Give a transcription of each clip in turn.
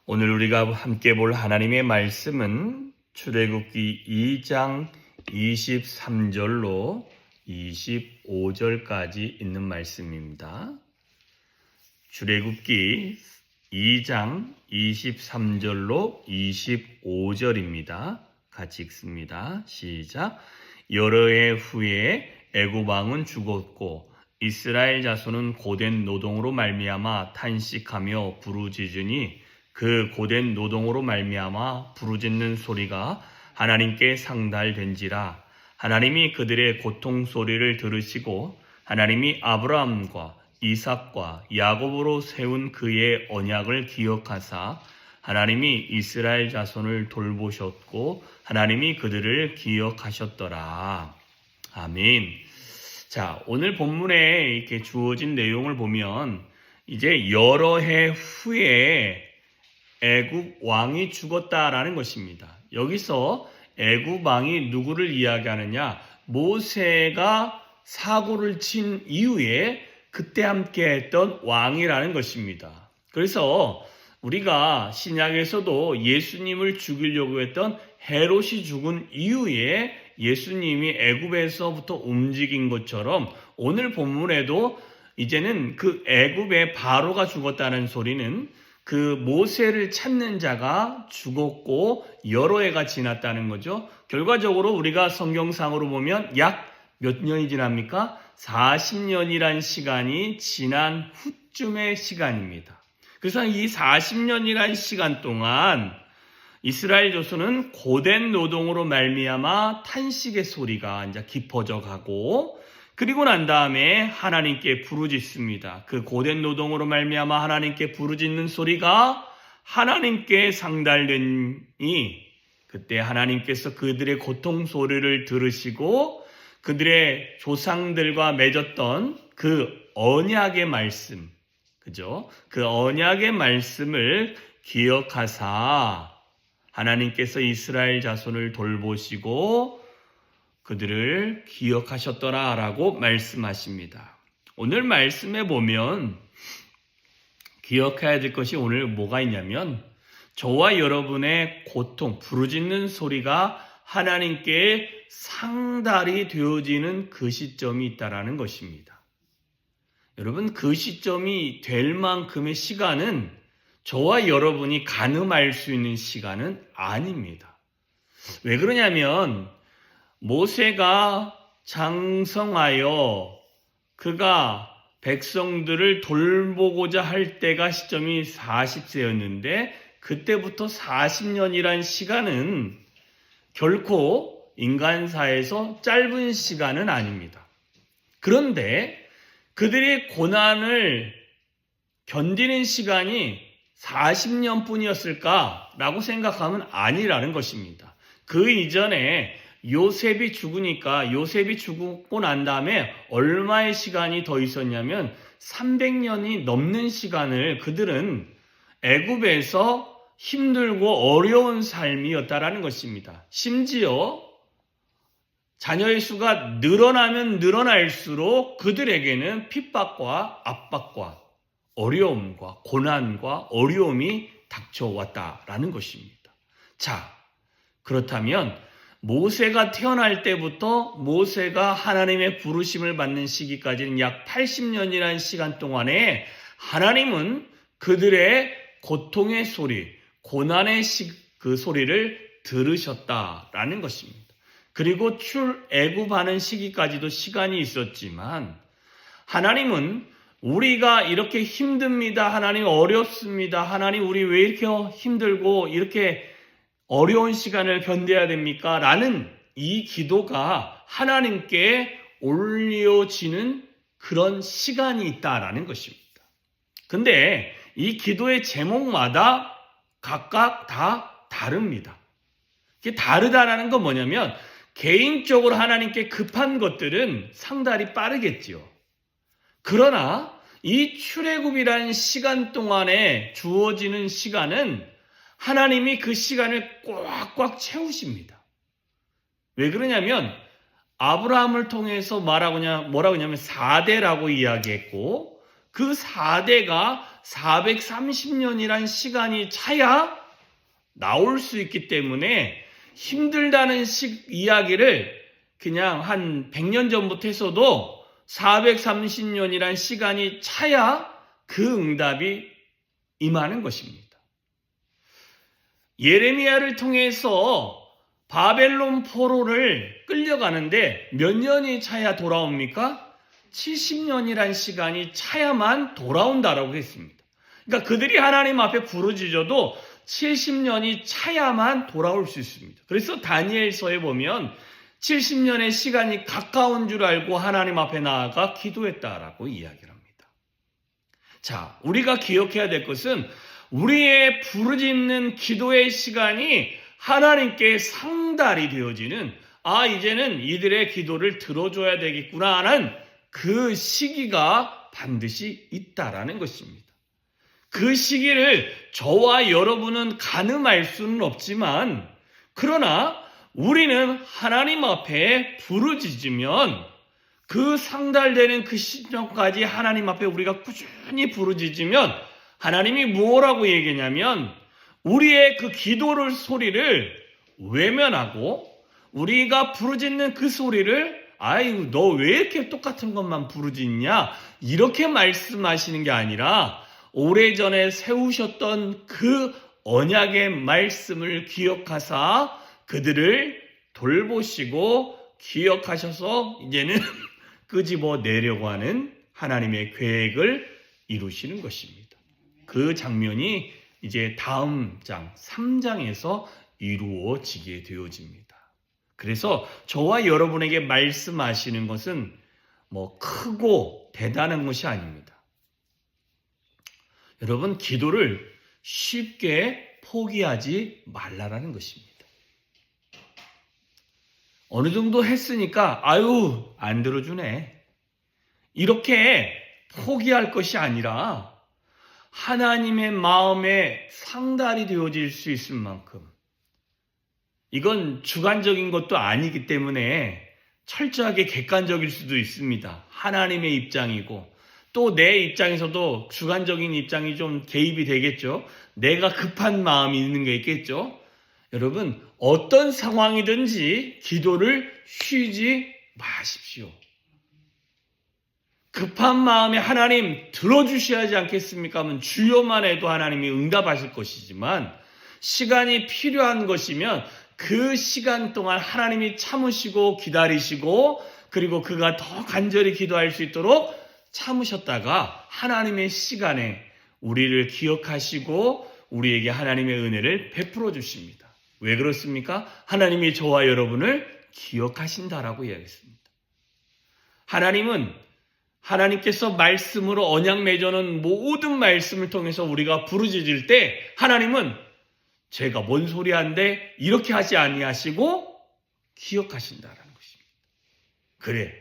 오늘 우리가 함께 볼 하나님의 말씀은 출애굽기 2장 23절로 25절까지 있는 말씀입니다. 출애굽기 2장 23절로 25절입니다. 같이 읽습니다. 시작. 여러 해 후에 애굽 왕은 죽었고 이스라엘 자손은 고된 노동으로 말미암아 탄식하며 부르짖으니 그 고된 노동으로 말미암아 부르짖는 소리가 하나님께 상달된지라. 하나님이 그들의 고통 소리를 들으시고 하나님이 아브라함과 이삭과 야곱으로 세운 그의 언약을 기억하사 하나님이 이스라엘 자손을 돌보셨고 하나님이 그들을 기억하셨더라. 아멘. 자, 오늘 본문에 이렇게 주어진 내용을 보면 이제 여러 해 후에 애굽 왕이 죽었다라는 것입니다. 여기서 애굽 왕이 누구를 이야기하느냐? 모세가 사고를 친 이후에 그때 함께 했던 왕이라는 것입니다. 그래서 우리가 신약에서도 예수님을 죽이려고 했던 헤롯이 죽은 이후에 예수님이 애굽에서부터 움직인 것처럼 오늘 본문에도 이제는 그 애굽의 바로가 죽었다는 소리는 그 모세를 찾는 자가 죽었고 여러 해가 지났다는 거죠. 결과적으로 우리가 성경상으로 보면 약 몇 년이 지납니까? 40년이란 시간이 지난 후쯤의 시간입니다. 그래서 이 40년이란 시간 동안 이스라엘 조선은 고된 노동으로 말미암아 탄식의 소리가 이제 깊어져 가고 그리고 난 다음에 하나님께 부르짖습니다. 그 고된 노동으로 말미암아 하나님께 부르짖는 소리가 하나님께 상달되니 그때 하나님께서 그들의 고통 소리를 들으시고 그들의 조상들과 맺었던 그 언약의 말씀, 그죠? 그 언약의 말씀을 기억하사 하나님께서 이스라엘 자손을 돌보시고 그들을 기억하셨더라라고 말씀하십니다. 오늘 말씀에 보면 기억해야 될 것이 오늘 뭐가 있냐면 저와 여러분의 고통, 부르짖는 소리가 하나님께 상달이 되어지는 그 시점이 있다라는 것입니다. 여러분, 그 시점이 될 만큼의 시간은 저와 여러분이 가늠할 수 있는 시간은 아닙니다. 왜 그러냐면 모세가 장성하여 그가 백성들을 돌보고자 할 때가 시점이 40세였는데 그때부터 40년이란 시간은 결코 인간사에서 짧은 시간은 아닙니다. 그런데 그들의 고난을 견디는 시간이 40년 뿐이었을까라고 생각하면 아니라는 것입니다. 그 이전에 요셉이 죽으니까 요셉이 죽고 난 다음에 얼마의 시간이 더 있었냐면 300년이 넘는 시간을 그들은 애굽에서 힘들고 어려운 삶이었다라는 것입니다. 심지어 자녀의 수가 늘어나면 늘어날수록 그들에게는 핍박과 압박과 어려움과 고난과 어려움이 닥쳐왔다라는 것입니다. 자, 그렇다면 모세가 태어날 때부터 모세가 하나님의 부르심을 받는 시기까지는 약 80년이라는 시간 동안에 하나님은 그들의 고통의 소리, 고난의 그 소리를 들으셨다라는 것입니다. 그리고 출애굽하는 시기까지도 시간이 있었지만 하나님은 우리가 이렇게 힘듭니다. 하나님 어렵습니다. 하나님 우리 왜 이렇게 힘들고 이렇게 어려운 시간을 견뎌야 됩니까? 라는 이 기도가 하나님께 올려지는 그런 시간이 있다라는 것입니다. 근데 이 기도의 제목마다 각각 다 다릅니다. 이게 다르다라는 건 뭐냐면 개인적으로 하나님께 급한 것들은 상달이 빠르겠지요. 그러나 이 출애굽이라는 시간 동안에 주어지는 시간은 하나님이 그 시간을 꽉꽉 채우십니다. 왜 그러냐면 아브라함을 통해서 뭐라고 하냐면 4대라고 이야기했고 그 4대가 430년이란 시간이 차야 나올 수 있기 때문에 힘들다는 이야기를 그냥 한 100년 전부터 했어도 430년이란 시간이 차야 그 응답이 임하는 것입니다. 예레미야를 통해서 바벨론 포로를 끌려가는데 몇 년이 차야 돌아옵니까? 70년이란 시간이 차야만 돌아온다라고 했습니다. 그러니까 그들이 하나님 앞에 부르짖어도 70년이 차야만 돌아올 수 있습니다. 그래서 다니엘서에 보면 70년의 시간이 가까운 줄 알고 하나님 앞에 나아가 기도했다라고 이야기를 합니다. 자, 우리가 기억해야 될 것은 우리의 부르짖는 기도의 시간이 하나님께 상달이 되어지는 이제는 이들의 기도를 들어줘야 되겠구나 하는 그 시기가 반드시 있다라는 것입니다. 그 시기를 저와 여러분은 가늠할 수는 없지만 그러나 우리는 하나님 앞에 부르짖으면 그 상달되는 그 시점까지 하나님 앞에 우리가 꾸준히 부르짖으면 하나님이 뭐라고 얘기하냐면 우리의 그 기도를 소리를 외면하고 우리가 부르짖는 그 소리를 아이고 너 왜 이렇게 똑같은 것만 부르짖냐 이렇게 말씀하시는 게 아니라 오래전에 세우셨던 그 언약의 말씀을 기억하사 그들을 돌보시고 기억하셔서 이제는 끄집어 내려고 하는 하나님의 계획을 이루시는 것입니다. 그 장면이 이제 다음 장 3장에서 이루어지게 되어집니다. 그래서 저와 여러분에게 말씀하시는 것은 크고 대단한 것이 아닙니다. 여러분 기도를 쉽게 포기하지 말라라는 것입니다. 어느 정도 했으니까 안 들어주네. 이렇게 포기할 것이 아니라 하나님의 마음에 상달이 되어질 수 있을 만큼 이건 주관적인 것도 아니기 때문에 철저하게 객관적일 수도 있습니다. 하나님의 입장이고 또 내 입장에서도 주관적인 입장이 좀 개입이 되겠죠. 내가 급한 마음이 있는 게 있겠죠. 여러분 어떤 상황이든지 기도를 쉬지 마십시오. 급한 마음에 하나님 들어주셔야 하지 않겠습니까? 하면 주여만 해도 하나님이 응답하실 것이지만 시간이 필요한 것이면 그 시간 동안 하나님이 참으시고 기다리시고 그리고 그가 더 간절히 기도할 수 있도록 참으셨다가 하나님의 시간에 우리를 기억하시고 우리에게 하나님의 은혜를 베풀어 주십니다. 왜 그렇습니까? 하나님이 저와 여러분을 기억하신다라고 이야기했습니다. 하나님께서 말씀으로 언약 맺어놓은 모든 말씀을 통해서 우리가 부르짖을 때 하나님은 제가 뭔 소리 한데 이렇게 하지 아니하시고 기억하신다라는 것입니다. 그래,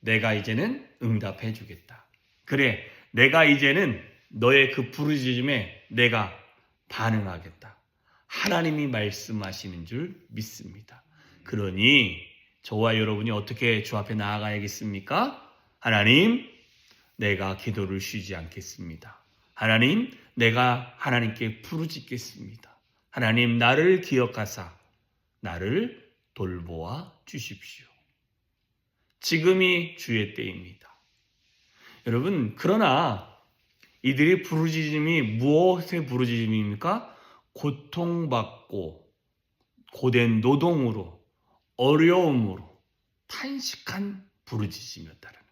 내가 이제는 응답해 주겠다. 그래, 내가 이제는 너의 그 부르짖음에 내가 반응하겠다. 하나님이 말씀하시는 줄 믿습니다. 그러니 저와 여러분이 어떻게 주 앞에 나아가야겠습니까? 하나님, 내가 기도를 쉬지 않겠습니다. 하나님, 내가 하나님께 부르짖겠습니다. 하나님, 나를 기억하사 나를 돌보아 주십시오. 지금이 주의 때입니다. 여러분, 그러나 이들의 부르짖음이 무엇의 부르짖음입니까? 고통받고 고된 노동으로 어려움으로 탄식한 부르짖음이었다라는 것.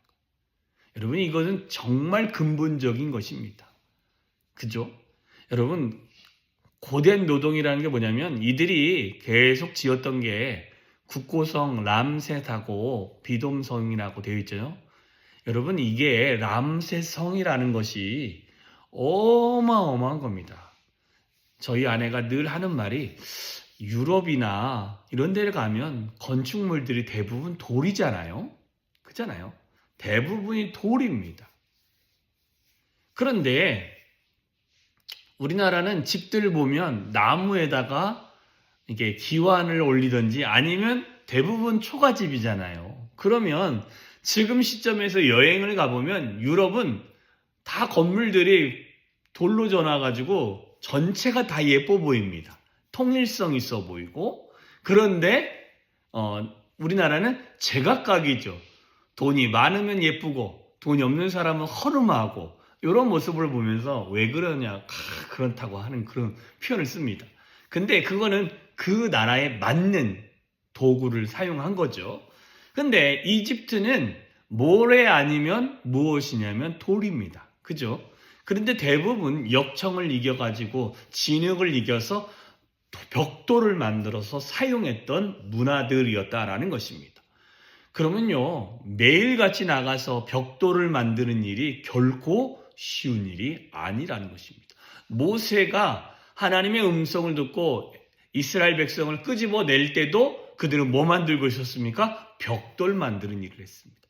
여러분 이것은 정말 근본적인 것입니다. 그죠? 여러분 고된 노동이라는 게 뭐냐면 이들이 계속 지었던 게 국고성 람셋하고 비돔성이라고 되어 있죠. 여러분 이게 람셋성이라는 것이 어마어마한 겁니다. 저희 아내가 늘 하는 말이 유럽이나 이런 데를 가면 건축물들이 대부분 돌이잖아요. 그렇잖아요. 대부분이 돌입니다. 그런데 우리나라는 집들 보면 나무에다가 이게 기완을 올리든지 아니면 대부분 초가집이잖아요. 그러면 지금 시점에서 여행을 가보면 유럽은 다 건물들이 돌로 져놔가지고 전체가 다 예뻐 보입니다. 통일성 있어 보이고. 그런데 우리나라는 제각각이죠. 돈이 많으면 예쁘고 돈이 없는 사람은 허름하고 이런 모습을 보면서 왜 그러냐 그렇다고 하는 그런 표현을 씁니다. 근데 그거는 그 나라에 맞는 도구를 사용한 거죠. 근데 이집트는 모래 아니면 무엇이냐면 돌입니다. 그죠? 그런데 대부분 역청을 이겨가지고 진흙을 이겨서 벽돌을 만들어서 사용했던 문화들이었다라는 것입니다. 그러면요, 매일같이 나가서 벽돌을 만드는 일이 결코 쉬운 일이 아니라는 것입니다. 모세가 하나님의 음성을 듣고 이스라엘 백성을 끄집어낼 때도 그들은 뭐 만들고 있었습니까? 벽돌 만드는 일을 했습니다.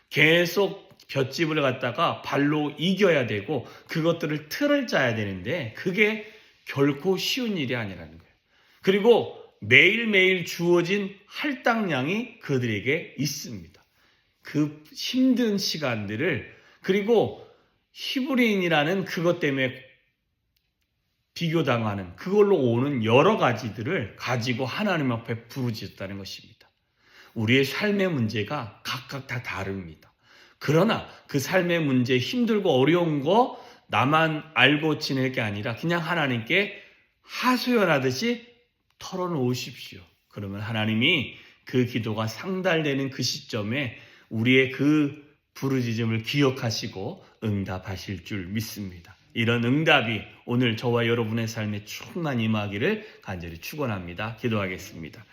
계속 볏짚을 갖다가 발로 이겨야 되고 그것들을 틀을 짜야 되는데 그게 결코 쉬운 일이 아니라는 거예요. 그리고 매일매일 주어진 할당량이 그들에게 있습니다. 그 힘든 시간들을, 그리고 히브리인이라는 그것 때문에 비교당하는 그걸로 오는 여러 가지들을 가지고 하나님 앞에 부르짖었다는 것입니다. 우리의 삶의 문제가 각각 다 다릅니다. 그러나 그 삶의 문제, 힘들고 어려운 거 나만 알고 지낼 게 아니라 그냥 하나님께 하소연하듯이 털어놓으십시오. 그러면 하나님이 그 기도가 상달되는 그 시점에 우리의 그 부르짖음을 기억하시고 응답하실 줄 믿습니다. 이런 응답이 오늘 저와 여러분의 삶에 충만히 임하기를 간절히 축원합니다. 기도하겠습니다.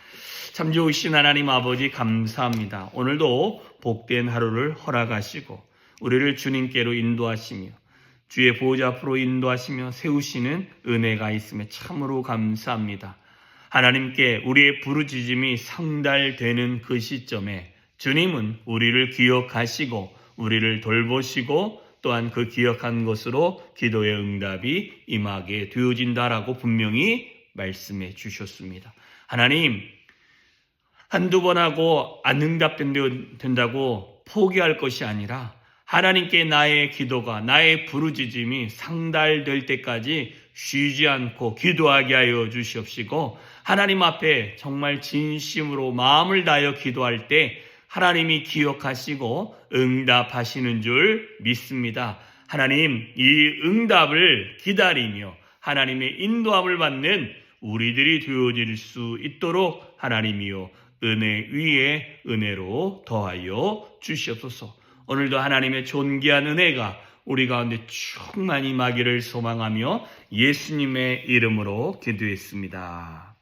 참 좋으신 하나님 아버지 감사합니다. 오늘도 복된 하루를 허락하시고 우리를 주님께로 인도하시며 주의 보호자 앞으로 인도하시며 세우시는 은혜가 있음에 참으로 감사합니다. 하나님께 우리의 부르짖음이 상달되는 그 시점에 주님은 우리를 기억하시고 우리를 돌보시고 또한 그 기억한 것으로 기도의 응답이 임하게 되어진다라고 분명히 말씀해 주셨습니다. 하나님, 한두 번 하고 안 응답된다고 포기할 것이 아니라 하나님께 나의 기도가, 나의 부르짖음이 상달될 때까지 쉬지 않고 기도하게 하여 주시옵시고, 하나님 앞에 정말 진심으로 마음을 다하여 기도할 때 하나님이 기억하시고 응답하시는 줄 믿습니다. 하나님, 이 응답을 기다리며 하나님의 인도함을 받는 우리들이 되어질 수 있도록 하나님이여 은혜 위에 은혜로 더하여 주시옵소서. 오늘도 하나님의 존귀한 은혜가 우리 가운데 충만히 임하기를 소망하며 예수님의 이름으로 기도했습니다.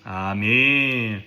아멘.